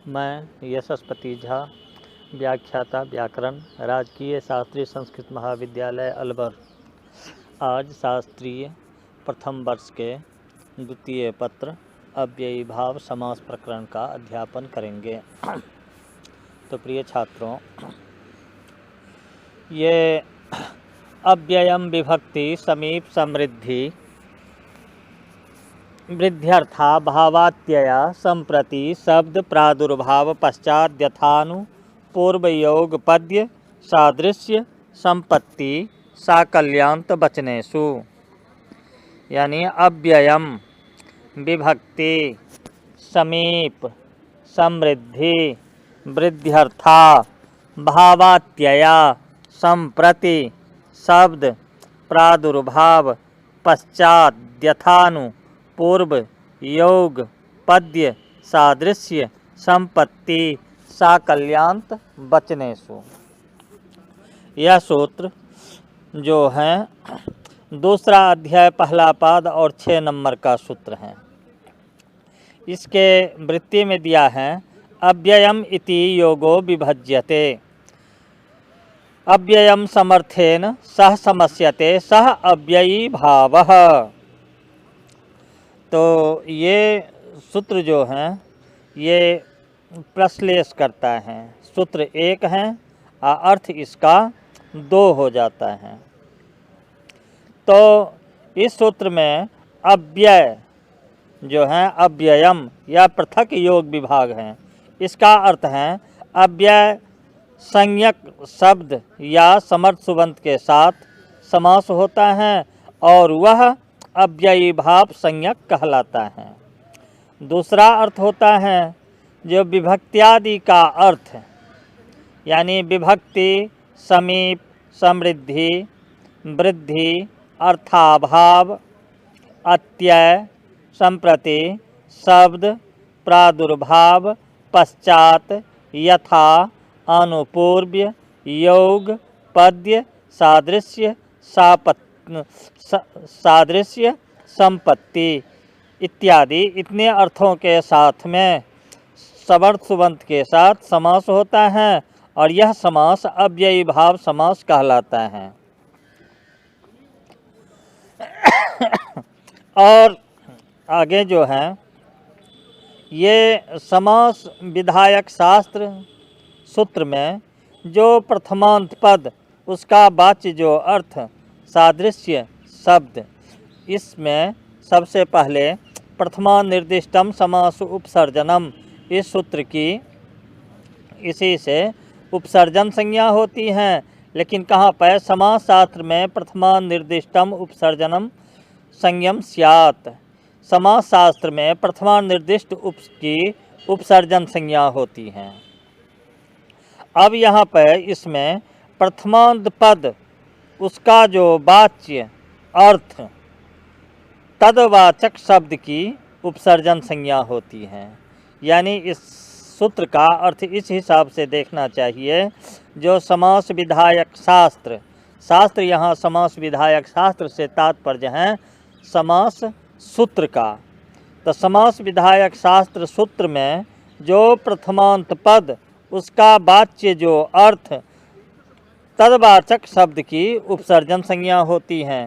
मैं यशस्पति झा, व्याख्याता व्याकरण, राजकीय शास्त्रीय संस्कृत महाविद्यालय अलवर, आज शास्त्रीय प्रथम वर्ष के द्वितीय पत्र अव्ययी भाव समास प्रकरण का अध्यापन करेंगे। तो प्रिय छात्रों, ये अव्ययम विभक्ति समीप समृद्धि वृद्ध्यर्था भावात्यया संप्रति शब्द प्रादुर्भाव पश्चात यथानु पूर्वयोग पद्य सादृश्य संपत्ति साकल्यांत वचनेषु। यानी अव्ययम विभक्ति समीप समृद्धि वृद्ध्यर्था भावात्यया संप्रति शब्द प्रादुर्भाव पश्चात यथानु पूर्व योग पद्य सादृश्य संपत्ति साकल्यांत वचनेषु। यह सूत्र जो है दूसरा अध्याय पहला पाद और 6 नंबर का सूत्र है। इसके वृत्ति में दिया है अव्ययम इति योगो विभज्यते, अव्ययम समर्थेन सह समस्यते सह अव्ययी भावः। तो ये सूत्र जो हैं ये प्रश्लेष करता है। सूत्र एक है और अर्थ इसका 2 हो जाता है। तो इस सूत्र में अव्यय जो है अव्ययम या पृथक योग विभाग है, इसका अर्थ है अव्यय संज्ञक शब्द या समर्थ सुबंत के साथ समास होता है और वह अव्ययी भाव संज्ञक कहलाता है। दूसरा अर्थ होता है जो विभक्त्यादि का अर्थ, यानी विभक्ति समीप समृद्धि वृद्धि अर्थाभाव अत्यय संप्रति शब्द प्रादुर्भाव पश्चात यथा अनुपूर्व्य योग पद्य सादृश्य सादृश्य संपत्ति इत्यादि इतने अर्थों के साथ में समर्थ सुबंत के साथ समास होता है और यह समास अव्ययी भाव समास कहलाता है। और आगे जो है ये समास विधायक शास्त्र सूत्र में जो प्रथमांत पद उसका वाच्य जो अर्थ सादृश्य शब्द, इसमें सबसे पहले प्रथमा निर्दिष्टम समास उपसर्जनम, इस सूत्र की इसी से उपसर्जन संज्ञा होती है। लेकिन कहाँ पर समास शास्त्र में प्रथमा निर्दिष्टम उपसर्जनम संज्ञम स्यात्, समास शास्त्र में प्रथमा निर्दिष्ट की उपसर्जन संज्ञा होती है। अब यहाँ पर इसमें प्रथमांत पद उसका जो वाच्य अर्थ तदवाचक शब्द की उपसर्जन संज्ञा होती है। यानी इस सूत्र का अर्थ इस हिसाब से देखना चाहिए, जो समास विधायक शास्त्र यहाँ समास विधायक शास्त्र से तात्पर्य है समास सूत्र का। तो समास विधायक शास्त्र सूत्र में जो प्रथमांत पद उसका वाच्य जो अर्थ तदवाचक शब्द की उपसर्जन संज्ञा होती हैं।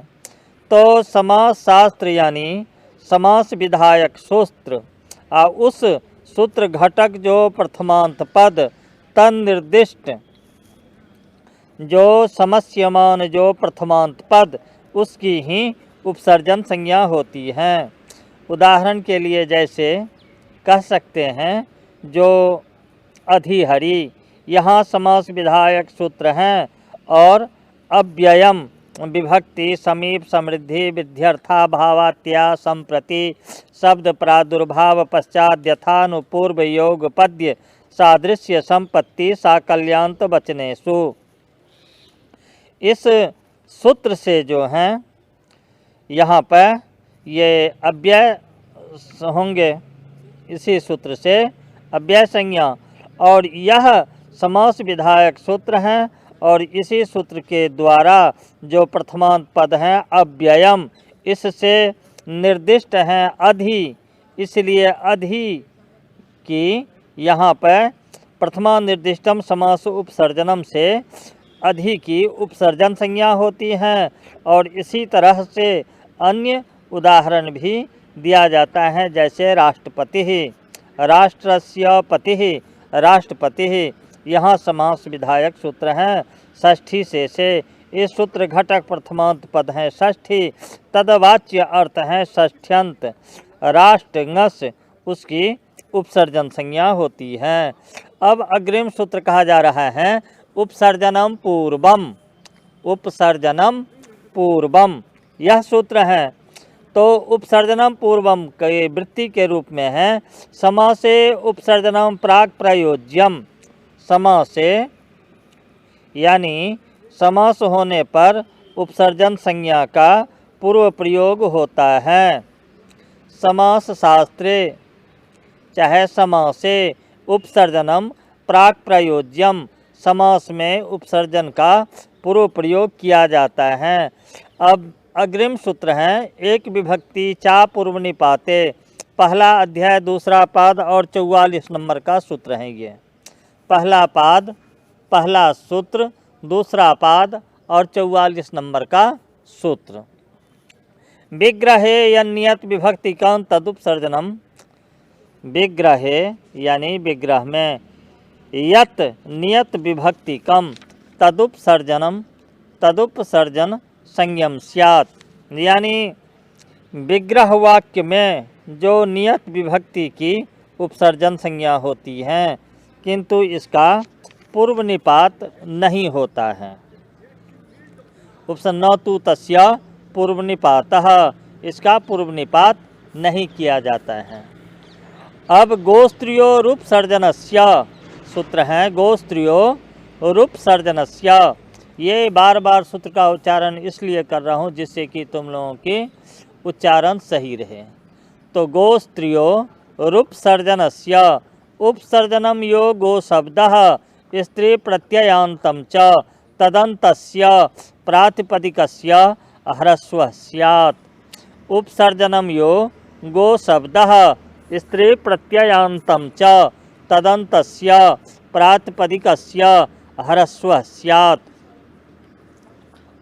तो समास शास्त्र यानी समास विधायक सूत्र और उस सूत्र घटक जो प्रथमांत पद तन्निर्दिष्ट जो समस्यमान जो प्रथमांत पद उसकी ही उपसर्जन संज्ञा होती है। उदाहरण के लिए जैसे कह सकते हैं जो अधिहरि, यहाँ समास विधायक सूत्र हैं और अव्ययम विभक्ति समीप समृद्धि विध्यर्था भावात्या संप्रति शब्द प्रादुर्भाव पश्चात यथानुपूर्व योग पद्य सादृश्य संपत्ति साकल्यांत वचनेषु। इस सूत्र से जो हैं यहाँ पर ये अव्यय होंगे, इसी सूत्र से अव्यय संज्ञा, और यह समास विधायक सूत्र हैं और इसी सूत्र के द्वारा जो प्रथमांत पद हैं अव्ययम, इससे निर्दिष्ट हैं अधि, इसलिए अधि की यहाँ पर प्रथमा निर्दिष्टम समास उपसर्जनम से अधिकी उपसर्जन संज्ञा होती हैं। और इसी तरह से अन्य उदाहरण भी दिया जाता है, जैसे राष्ट्रपति, राष्ट्रस्य पति, राष्ट्रपति। यहाँ समास विधायक सूत्र हैं षष्ठी से इस सूत्र घटक प्रथमांत पद हैं षष्ठी, तदवाच्य अर्थ है षष्ठ्यंत। राष्ट्रंगस उसकी उपसर्जन संज्ञा होती है। अब अग्रिम सूत्र कहा जा रहा है उपसर्जनम पूर्वम, उपसर्जनम पूर्वम यह सूत्र है। तो उपसर्जनम पूर्वम के वृत्ति के रूप में है समासे उपसर्जनम प्राक प्रयोज्यम। समासे यानी समास होने पर उपसर्जन संज्ञा का पूर्व प्रयोग होता है। समास शास्त्रे चाहे समासे उपसर्जनम प्राक प्रयोज्यम, समास में उपसर्जन का पूर्व प्रयोग किया जाता है। अब अग्रिम सूत्र हैं एक विभक्ति चा पूर्व निपाते, पहला अध्याय दूसरा पाद और 44 नंबर का सूत्र है। ये पहला पाद, पहला सूत्र, दूसरा पाद और 44 नंबर का सूत्र। विग्रहे यन्नियत विभक्ति कौन तदुपसर्जनम, विग्रहे यानी विग्रह में, यत नियत विभक्ति कम तदुपसर्जनम, तदुपसर्जन संयम स्यात्। यानी विग्रह वाक्य में जो नियत विभक्ति की उपसर्जन संज्ञा होती है किंतु इसका पूर्व निपात नहीं होता है। उपसर्जन तु तस्य पूर्व निपातः, इसका पूर्व निपात नहीं किया जाता है। अब गोस्त्रियोरुपसर्जनस्य सूत्र हैं गोस्त्रियोरुपसर्जनस्य। ये बार बार सूत्र का उच्चारण इसलिए कर रहा हूँ जिससे कि तुम लोगों के उच्चारण सही रहे। तो गोस्त्रियोरुपसर्जनस्य, उपसर्जनम यो गो शब्दः स्त्री प्रत्ययान्तं च तदन्तस्य प्रातिपदिकस्य ह्रस्वः स्यात्। उपसर्जनम यो गो शब्दः स्त्री प्रत्ययान्तं च तदन्तस्य प्रातिपदिकस्य ह्रस्वः स्यात्।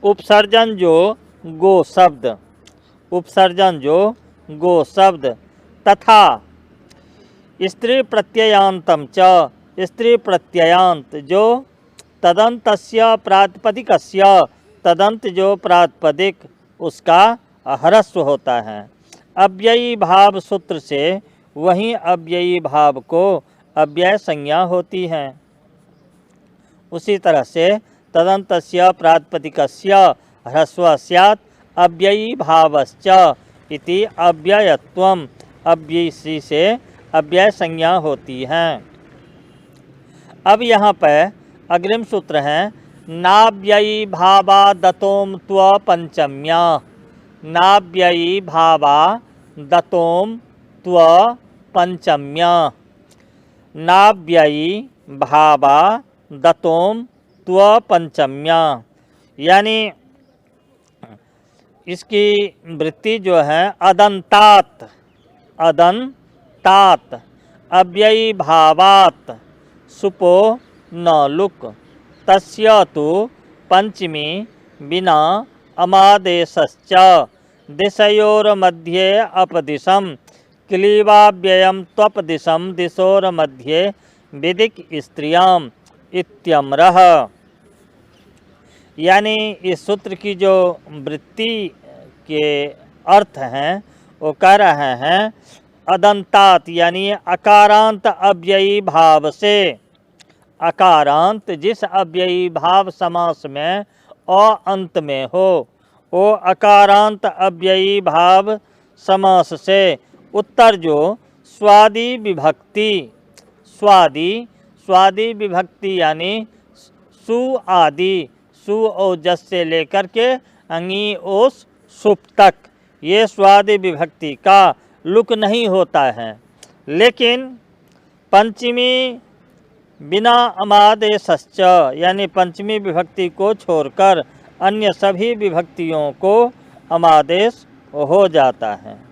उपसर्जन जो गो शब्द, उपसर्जन जो गो शब्द तथा स्त्री प्रत्ययान्तं च, स्त्री प्रत्ययान्त जो तदन्तस्य प्रातिपदिकस्य, तदंत जो प्रातिपदिक उसका ह्रस्व होता है। अव्ययी भाव सूत्र से वहीं अव्ययी भाव को अव्यय संज्ञा होती है। उसी तरह से तदन्तस्य प्रातिपदिकस्य ह्रस्वः स्यात् अव्ययी भावश्च इति अव्ययत्वम्, अव्ययी से अव्यय संज्ञा होती है। अब यहाँ पर अग्रिम सूत्र हैं नाव्ययी भावा दतोम त्व पंचम्या, नाव्ययी भावा दतोम त्व पंचम्या, नाव्ययी भावा दतोम त्व पंचम्या। यानी इसकी वृत्ति जो है अदंतात, अदंतात अव्ययी भावात सुपो न लुक तस्य तु पंचमी बिना अमादेशश्च दिशयोर्मध्ये अपदिशं क्लीवाव्ययं त्वपदिशं दिशोर्मध्ये विदिक स्त्रियाम इत्यम्रः। यानी इस सूत्र की जो वृत्ति के अर्थ हैं वो कह रहे हैं अदंतात यानी अकारांत अव्ययी भाव से, अकारांत जिस अव्ययी भाव समास में अ अंत में हो वो अकारांत अव्ययी भाव समास से उत्तर जो स्वादि विभक्ति, स्वादि, स्वादि विभक्ति यानी सु आदि, सु ओजस से लेकर के अंगी ओस सुप तक ये स्वादि विभक्ति का लुक नहीं होता है। लेकिन पंचमी बिना अमादेशश्च यानी पंचमी विभक्ति को छोड़कर अन्य सभी विभक्तियों को अमादेश हो जाता है।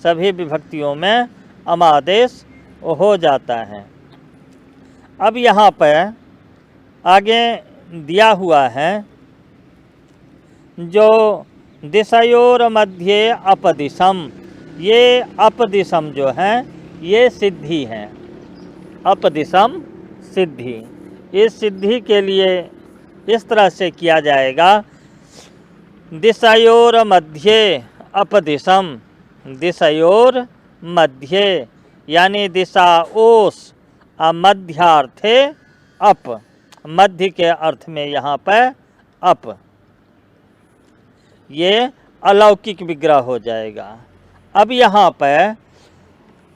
सभी विभक्तियों में अमादेश हो जाता है। अब यहाँ पर आगे दिया हुआ है जो दिशयोर मध्य अपदिशम, ये अपदिशम जो है ये सिद्धि है, अपदिशम सिद्धि। इस सिद्धि के लिए इस तरह से किया जाएगा, दिशयोर मध्य अपदिशम, दिशयोर मध्य यानी दिशा ओस मध्यार्थे अप, मध्य के अर्थ में यहाँ पर अप, ये अलौकिक विग्रह हो जाएगा। अब यहाँ पर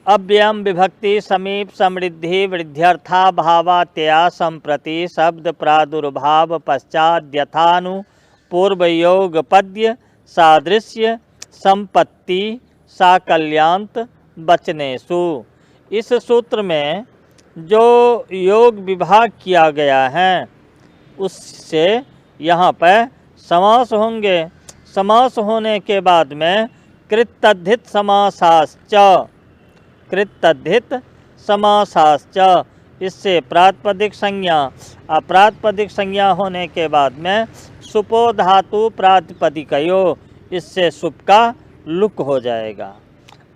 अव्ययम विभक्ति समीप समृद्धि वृद्ध्यर्था भावात्या संप्रति शब्द प्रादुर्भाव पश्चात यथानु पूर्वयोग पद्य सादृश्य संपत्ति साकल्यांत वचनेषु। इस सूत्र में जो योग विभाग किया गया है उससे यहाँ पर समास होंगे। समास होने के बाद में कृतद्धित समासाश्च, कृतद्धित समासाश्च, इससे प्रातिपदिक संज्ञा, अप्रातिपदिक संज्ञा होने के बाद में सुपो धातु प्रातिपदिकयो, इससे सुप का लुक हो जाएगा।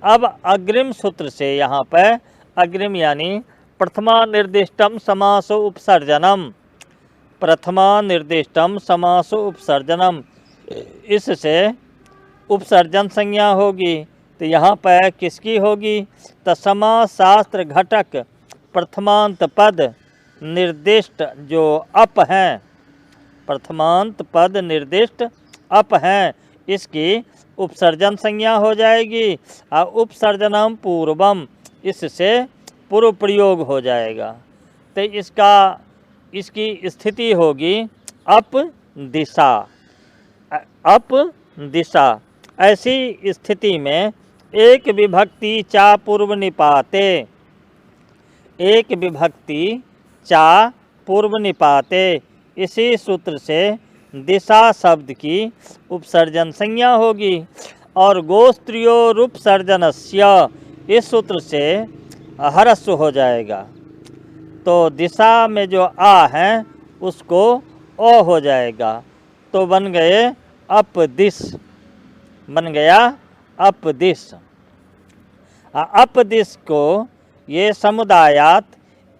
अब अग्रिम सूत्र से यहाँ पर अग्रिम यानी प्रथमा निर्दिष्टम समासो उपसर्जनम, प्रथमा निर्दिष्टम समासो उपसर्जनम, इससे उपसर्जन संज्ञा होगी। तो यहाँ पर किसकी होगी? तो समास शास्त्र घटक प्रथमांत पद निर्दिष्ट जो अप हैं, प्रथमांत पद निर्दिष्ट अप हैं, इसकी उपसर्जन संज्ञा हो जाएगी। और उपसर्जनम पूर्वम, इससे पूर्व प्रयोग हो जाएगा। तो इसकी स्थिति होगी अप दिशा, अप दिशा। ऐसी स्थिति में एक विभक्ति चा पूर्व निपाते, एक विभक्ति चा पूर्व निपाते, इसी सूत्र से दिशा शब्द की उपसर्जन संज्ञा होगी। और गोस्त्रियोरुपसर्जनस्य, इस सूत्र से हरस्व हो जाएगा। तो दिशा में जो आ है उसको ओ हो जाएगा, तो बन गए अपदिश, बन गया अपदिश। अपदिश को ये समुदायात,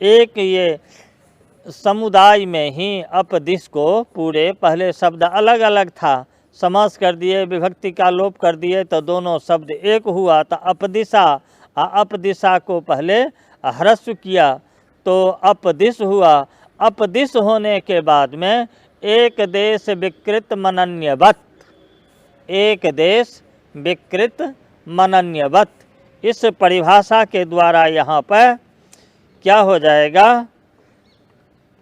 एक ये समुदाय में ही अपदिश को पूरे, पहले शब्द अलग अलग था, समास कर दिए, विभक्ति का लोप कर दिए तो दोनों शब्द एक हुआ, तो अपदिशा। अपदिशा को पहले ह्रस्व किया तो अपदिश हुआ। अपदिश होने के बाद में एक देश विकृत मनन्यवत, एक देश विकृत मनन्यवत, इस परिभाषा के द्वारा यहाँ पर क्या हो जाएगा?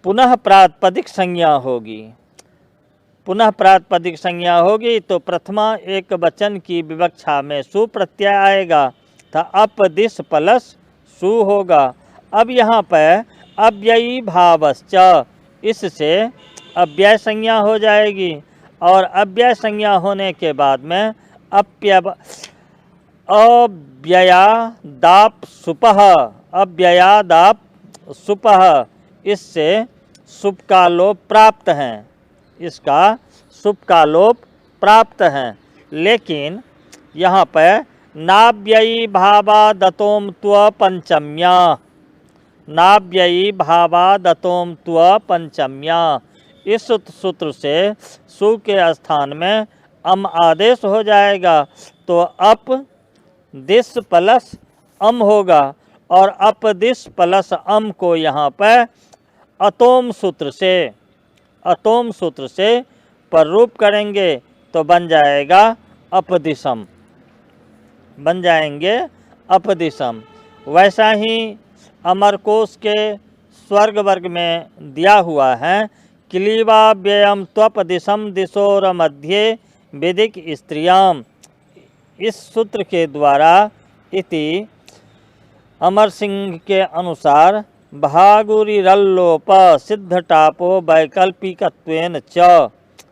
पुनः प्रातिपदिक संज्ञा होगी, पुनः प्रातिपदिक संज्ञा होगी। तो प्रथमा एक वचन की विवक्षा में सु प्रत्यय आएगा, तो अपदिश प्लस सु होगा। अब यहाँ पर अव्ययी भावश्च, इससे अव्यय संज्ञा हो जाएगी। और अव्यय संज्ञा होने के बाद में अव्ययादाप सुपः, अव्ययादाप सुपः, इससे सुप का लोप प्राप्त है, इसका सुप का लोप प्राप्त है। लेकिन यहाँ पर नाव्ययी भावादतोम त्व पंचम्या, नाव्ययी भावादतोम त्व पंचम्या, इस सूत्र से सु के स्थान में अम आदेश हो जाएगा, तो अप दिश प्लस अम होगा। और अपदिश प्लस अम को यहाँ पर अतोम सूत्र से, अतोम सूत्र से प्ररूप करेंगे तो बन जाएगा अपदिशम, बन जाएंगे अपदिशम। वैसा ही अमरकोश के स्वर्ग वर्ग में दिया हुआ है, क्लीवा व्ययम त्वपदिशम दिशोर मध्य वेदिक स्त्रियाम, इस सूत्र के द्वारा इति अमर सिंह के अनुसार भागुरिरल्लोप सिद्धटापो वैकल्पिकत्वेन च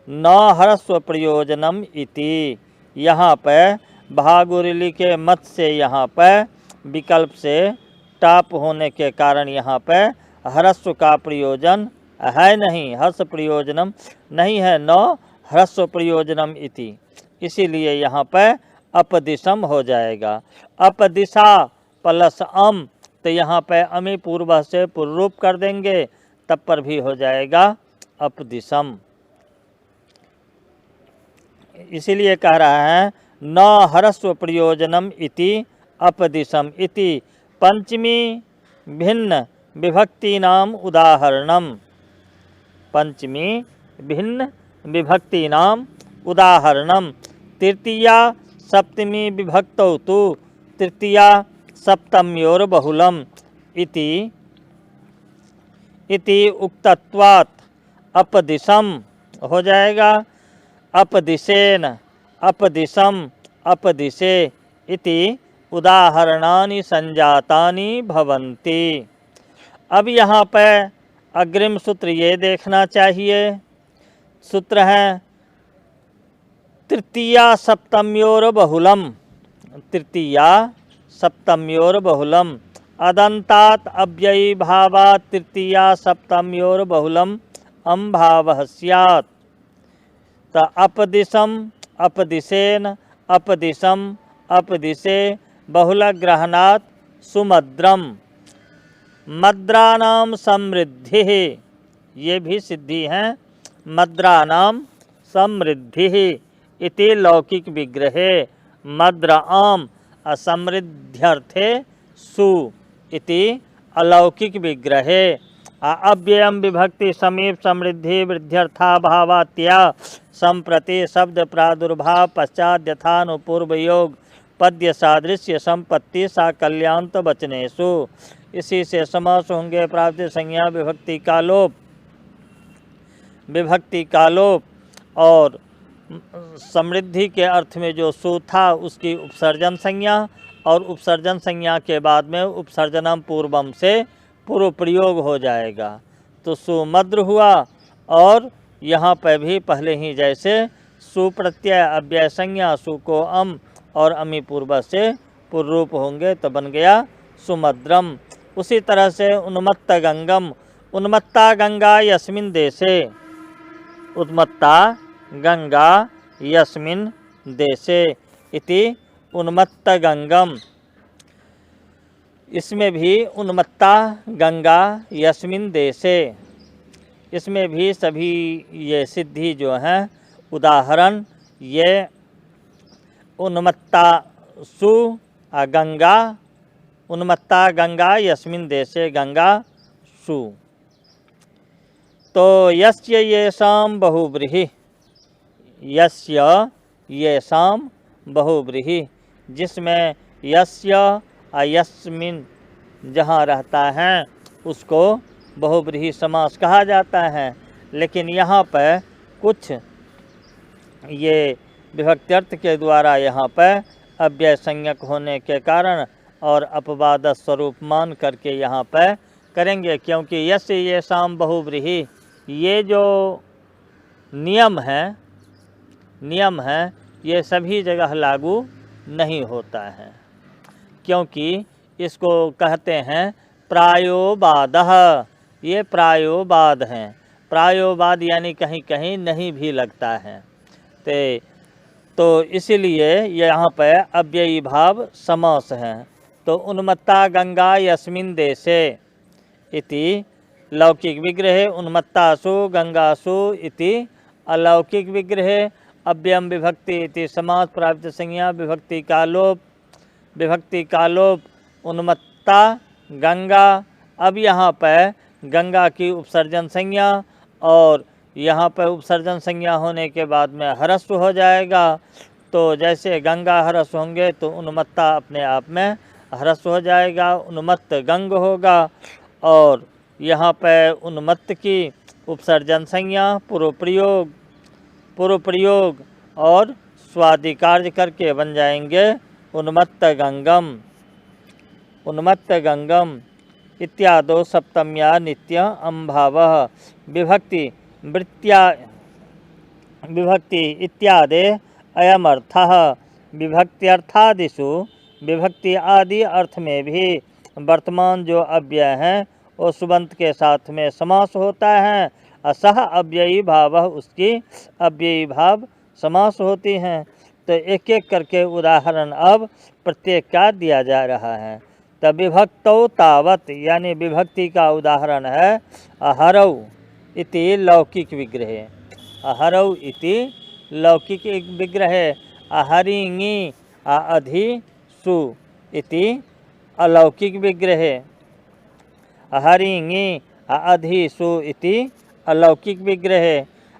न ह्रस्व प्रयोजनम इति। यहाँ पर भागुरिली के मत से यहाँ पर विकल्प से स्टॉप होने के कारण यहाँ पर ह्रस्व का प्रयोजन है नहीं, हर्ष प्रयोजनम नहीं है, न ह्रस्व प्रयोजनम इति। इसीलिए यहाँ पर अपदिशम हो जाएगा। अपदिशा प्लस अम, तो यहाँ पर अमी पूर्व से पूर्वरूप कर देंगे, तब पर भी हो जाएगा अपदिशम। इसीलिए कह रहा है न ह्रस्व प्रयोजनम इति अपदिशम इति पंचमी भिन्न विभक्तीनाम उदाहरणम। पंचमी भिन्न विभक्तीनाम उदाहरणम। तृतीया सप्तमी विभक्तौ तु तृतीया सप्तम्योर बहुलम इति उक्तत्वात् अपदिशम हो जाएगा। अपदिशेन अपदिशम अपदिशे इति उदाहरणानि संजातानि भवन्ति। अब यहाँ पर अग्रिम सूत्र ये देखना चाहिए। सूत्र है तृतीया सप्तम्योर बहुलम। तृतीया सप्तम्योर बहुलम अदंतात अव्ययी भावात् तृतीया सप्तम्योर बहुलम अम भावः स्यात्। तो अपदिशम अपदिशेन अपदिशम अपदिशे बहुलग्रहणात् सुमद्रम। मद्रानाम समृद्धि, ये भी सिद्धि है। मद्रानाम समृद्धि इति लौकिक विग्रहे मद्र आम असमृद्ध्यर्थे सु इति अलौकिक विग्रहे। अव्ययम विभक्ति समीप समृद्धि वृद्ध्यर्था भावात्या संप्रति शब्द प्रादुर्भाव पश्चात यथानुपूर्व योग पद्य सादृश्य संपत्ति साकल्यांत वचनेषु। इसी से समास होंगे प्राप्ति संज्ञा विभक्ति का लोप, विभक्ति का लोप, और समृद्धि के अर्थ में जो सु था उसकी उपसर्जन संज्ञा, और उपसर्जन संज्ञा के बाद में उपसर्जनम पूर्वम से पूर्व प्रयोग हो जाएगा। तो सुमद्र हुआ, और यहाँ पर भी पहले ही जैसे सु प्रत्यय अव्यय संज्ञा सु को अम और अमी पूर्व से पूर्वरूप होंगे तो बन गया सुमद्रम। उसी तरह से उन्मत्त गंगम। उन्मत्ता गंगा यस्मिन देशे। उन्मत्ता गंगा यस्मिन देशे इति उन्मत्त गंगम। इसमें भी उन्मत्ता गंगा यस्मिन देशे, इसमें भी सभी ये सिद्धि जो हैं उदाहरण, ये उन्मत्ता सु गंगा, उन्मत्ता गंगा यस्मिन देशे गंगा सु। तो यस्य येषां बहुव्रीहि, यस्य येषां बहुव्रीहि, जिसमें यस्य यस्मिन जहाँ रहता है उसको बहुव्रीहि समास कहा जाता है। लेकिन यहाँ पर कुछ ये विभक्त्यर्थ के द्वारा यहाँ पर अव्यय संज्ञक होने के कारण और अपवाद स्वरूप मान करके यहाँ पर करेंगे, क्योंकि यस्य येषां बहुव्रीहि ये जो नियम है ये सभी जगह लागू नहीं होता है, क्योंकि इसको कहते हैं प्रायोबादः। ये प्रायोबाद हैं। प्रायोबाद यानी कहीं कहीं नहीं भी लगता है। तो इसीलिए यहाँ पर अव्ययी भाव समास है। तो उन्मत्ता गंगा यस्मिन देशे इति लौकिक विग्रहे उन्मत्तासु गंगासु इति अलौकिक विग्रहे अव्ययम विभक्ति इति समास प्राप्त संज्ञा विभक्ति का लोप उन्मत्ता गंगा। अब यहाँ पर गंगा की उपसर्जन संज्ञा, और यहाँ पर उपसर्जन संज्ञा होने के बाद में ह्रस्व हो जाएगा। तो जैसे गंगा ह्रस्व होंगे तो उन्मत्ता अपने आप में ह्रस्व हो जाएगा, उन्मत्त गंग होगा। और यहाँ पर उन्मत्त की उपसर्जन संज्ञा पूर्व प्रयोग और स्वादिकार्य करके बन जाएंगे उन्मत्त गंगम इत्यादो सप्तम्या नित्य अम्भावः विभक्ति इत्यादि अयमर्थः। विभक्त्यर्थादिषु विभक्ति आदि अर्थ में भी वर्तमान जो अव्यय है वो सुबंत के साथ में समास होता है। असह अव्ययी भाव उसकी अव्ययी भाव समास होती हैं। तो एक एक करके उदाहरण अब प्रत्येक का दिया जा रहा है। तब विभक्तौ तावत यानी विभक्ति का उदाहरण है अहरौ इति लौकिक विग्रह। अहरौ इति लौकिक विग्रह अहरिङि अधि सु इति अलौकिक विग्रह। अहरिङि अधि सु इति अलौकिक विग्रह।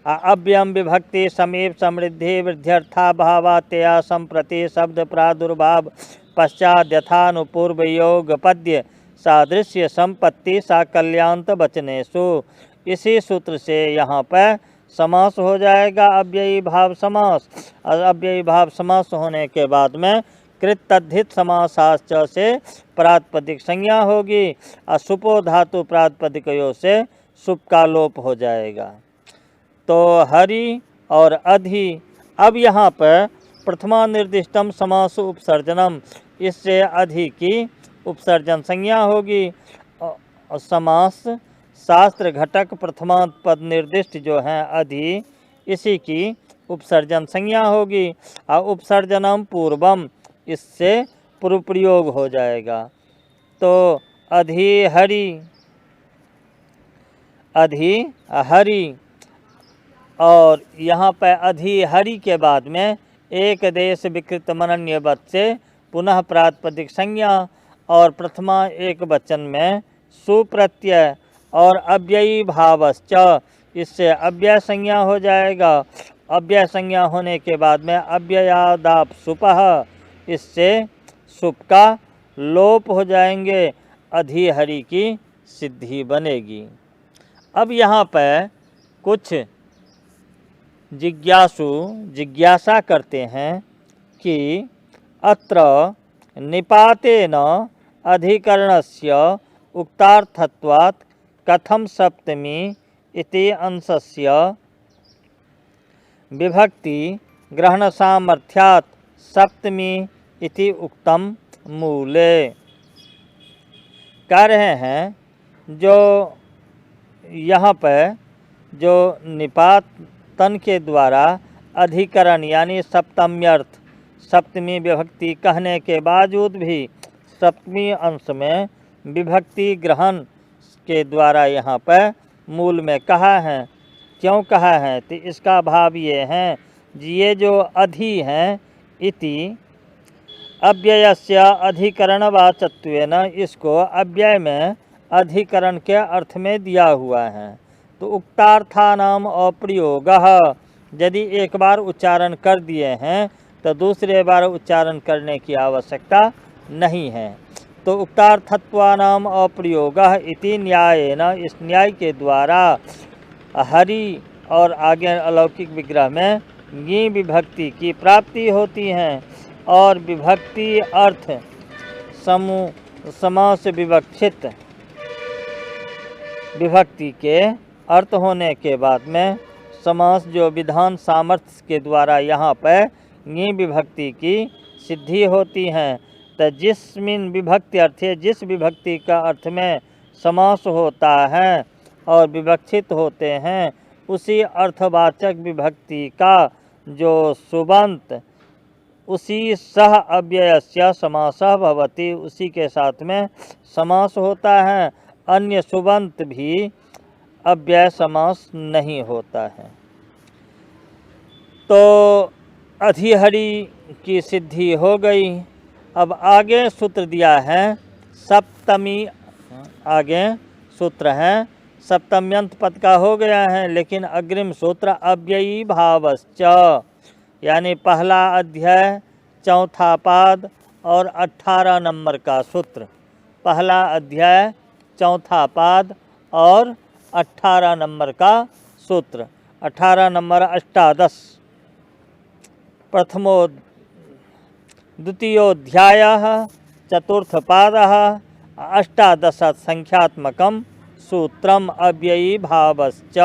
अव्ययम विभक्ति समीप समृद्धि वृद्ध्यर्था भावातया संप्रति शब्द प्रादुर्भाव पश्चात यथानुपूर्व योग पद्य सादृश्य संपत्ति साकल्यांत वचनेषु। इसी सूत्र से यहाँ पर समास हो जाएगा अव्ययी भाव समास। अव्ययी भाव समास होने के बाद में कृत तद्धित समासाश्च से प्रातिपदिक संज्ञा होगी। सुपो धातु प्रातिपदिकयों से सुप का लोप हो जाएगा। तो हरि और अधि। अब यहाँ पर प्रथमा निर्दिष्टम समास उपसर्जनम, इससे अधि की उपसर्जन संज्ञा होगी। समास शास्त्र घटक प्रथमा पद निर्दिष्ट जो है अधि, इसी की उपसर्जन संज्ञा होगी। और उपसर्जनम पूर्वम, इससे पूर्व प्रयोग हो जाएगा। तो अधि हरि, अधि हरि। और यहाँ पर अधि हरि के बाद में एक देश विकृत मनन्यवत से पुनः प्रातिपदिक संज्ञा और प्रथमा एक वचन में सुप्रत्यय और अव्ययी भावश्च, इससे अव्यय संज्ञा हो जाएगा। अव्यय संज्ञा होने के बाद में अव्ययादाप सुपः, इससे सुप का लोप हो जाएंगे। अधि हरि की सिद्धि बनेगी। अब यहाँ पर कुछ जिज्ञासु जिज्ञासा करते हैं कि अत्र निपातेन अधिकरणस्य उक्तार्थत्वात् कथम सप्तमी इति अंशस्य विभक्ति ग्रहण सामर्थ्यात् सप्तमी इति उक्तम मूले। कह रहे हैं जो यहाँ पर जो निपात तन के द्वारा अधिकरण यानी सप्तम्यर्थ सप्तमी विभक्ति कहने के बावजूद भी सप्तमी अंश में विभक्ति ग्रहण के द्वारा यहाँ पर मूल में कहा है। क्यों कहा है? तो इसका भाव ये है, ये जो अधि हैं इति अव्ययस्य अधिकरणवाचत्वेन, इसको अव्यय में अधिकरण के अर्थ में दिया हुआ है। तो उक्तार्थानाम अप्रयोगः, यदि एक बार उच्चारण कर दिए हैं तो दूसरे बार उच्चारण करने की आवश्यकता नहीं है। तो उक्तार्थत्वानाम अप्रयोगः इति न्यायेन, इस न्याय के द्वारा हरि और आगे अलौकिक विग्रह में ङी विभक्ति की प्राप्ति होती है। और विभक्ति अर्थ समूह समास विवक्षित विभक्ति के अर्थ होने के बाद में समास जो विधान सामर्थ्य के द्वारा यहाँ पर ङी विभक्ति की सिद्धि होती है। तो जिसमिन विभक्ति अर्थ है, जिस विभक्ति का अर्थ में समास होता है और विवक्षित होते हैं, उसी अर्थवाचक विभक्ति का जो सुबंत उसी सह अव्ययस्य समासः भवति, उसी के साथ में समास होता है। अन्य सुबंत भी अव्यय समास नहीं होता है। तो अधिहरि की सिद्धि हो गई। अब आगे सूत्र दिया है सप्तमी, आगे सूत्र है सप्तम्यंत पद का हो गया है, लेकिन अग्रिम सूत्र अव्ययी भावश्च, यानी पहला अध्याय चौथा पाद और 18 नंबर का सूत्र। पहला अध्याय चौथा पाद और 18 नंबर का सूत्र। 18 नंबर अष्टादश प्रथमो द्वितीयोऽध्यायः चतुर्थपादः अष्टादश संख्यात्मकं सूत्रम अव्ययी भावश्च।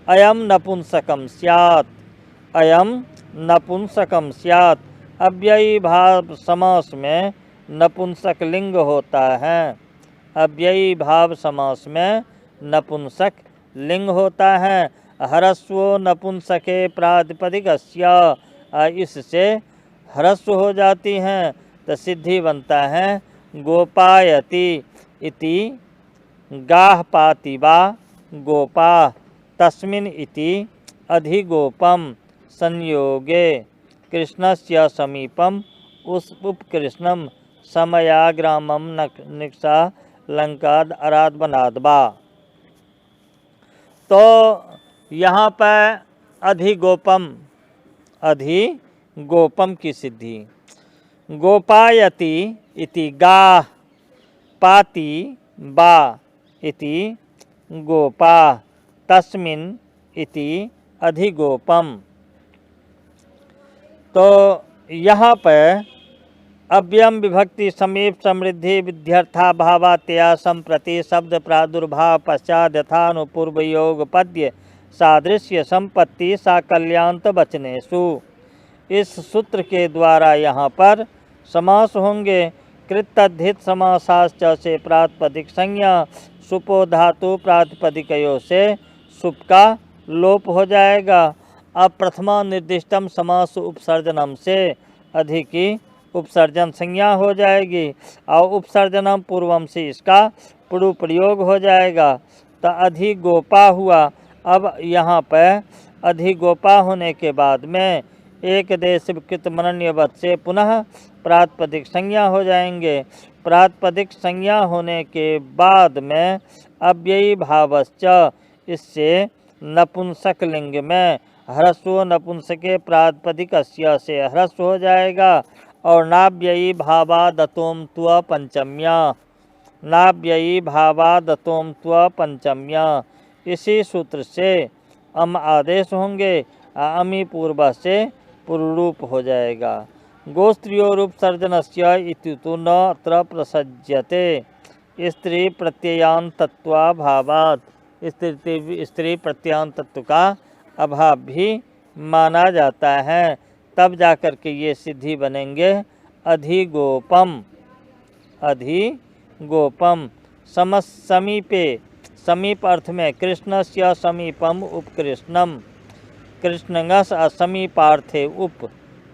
अयम नपुंसकम स्यात्, अयम नपुंसकम स्यात्। अव्ययी भाव समास में नपुंसक लिंग होता है। अव्ययी भाव समास में नपुंसक लिंग होता है। ह्रस्वो नपुंसके प्रातिपदिकस्य, इससे ह्रस्व हो जाती हैं तो सिद्धि बनता है गोपायति इति गाह पाति वा गोपा तस्मिन् इति अधिगोपम संयोगे कृष्णस्य समीपम उस उपकृष्णम समयाग्रामम निक्षा लंकाद अराध बनाद बा। तो यहाँ पर अधिगोपम की सिद्धि। गोपायति इति गाह पाति बा इति गोपा तस्मिन् इति अधिगोपम। तो यहाँ पर अव्ययम विभक्ति समीप समृद्धि विध्यर्था भावात्या संप्रति शब्द प्रादुर्भाव पश्चात यथानुपूर्व योग पद्य सादृश्य संपत्ति साकल्यांत वचनेषु। इस सूत्र के द्वारा यहाँ पर समास होंगे। कृतधित समासाश्च से प्रातिपदिक संज्ञा सुपो धातु प्रातिपदिकयों से सुप का लोप हो जाएगा। अब प्रथमा निर्दिष्टम समास उपसर्जनम से अधिकी उपसर्जन संज्ञा हो जाएगी और उपसर्जनम पूर्वम से इसका पुरु प्रयोग हो जाएगा। तो अधिगोपा हुआ। अब यहाँ पर अधिगोपा होने के बाद में एक देश कृत मनन्यवत से पुनः प्रातिपदिक संज्ञा हो जाएंगे। प्रातिपदिक संज्ञा होने के बाद में अव्ययी भावश्च, इससे नपुंसक लिंग में ह्रस्व नपुंसके प्रातिपदिकस्य से ह्रस्व हो जाएगा और नाव्ययी भावादतोम त्व पंचम्या, नाव्ययी भावादतोम त्व पंचम्या। इसी सूत्र से अम आदेश होंगे। अमी पूर्व से पुरुरूप हो जाएगा। गोस्त्रियोरूप सर्जनस्य इत्युतो न अत्र प्रसज्यते स्त्री प्रत्ययान्तत्वाभावात्, स्त्री प्रत्ययान्तत्व का अभाव भी माना जाता है। तब जाकर के ये सिद्धि बनेंगे अधिगोपम। अधिगोपम समीपे, समीप अर्थ में कृष्णस्य समीपम उपकृष्णम, कृष्णंगस असमीपार्थे उप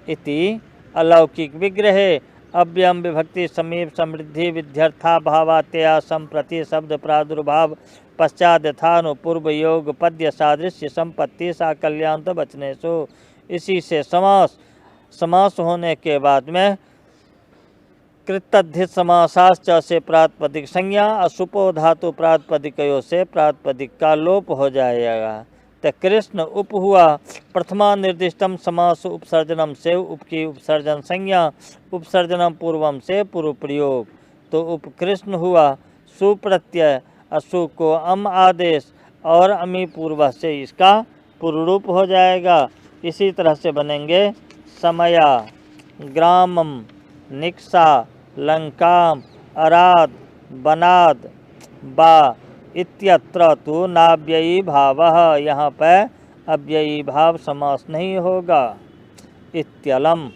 इति अलौकिक विग्रहे अव्ययम विभक्ति समीप समृद्धि विध्यर्था भावात्या संप्रति शब्द प्रादुर्भाव पश्चात यथानुपूर्व योग पद्य सादृश्य संपत्ति साकल्यांत वचनेषु। इसी से समास होने के बाद में कृतधित समासाश्च से प्रातिपदिक संज्ञा असुपो धातु प्रातिपदिकयों से प्रातिपदिक का लोप हो जाएगा। तो कृष्ण उप हुआ। प्रथमा निर्दिष्टम समास उपसर्जनम से उप की उपसर्जन संज्ञा, उपसर्जनम पूर्वम से पूर्व प्रयोग, तो उपकृष्ण हुआ। सुप्रत्यय असु को अम आदेश और अमी पूर्व से इसका पूर्वरूप हो जाएगा। इसी तरह से बनेंगे समया ग्रामम निक्षा लंकाम अराद बनाद बा इत्यत्र तो नाव्ययी भावः। यहाँ पर अव्ययी भाव समास नहीं होगा। इत्यलम।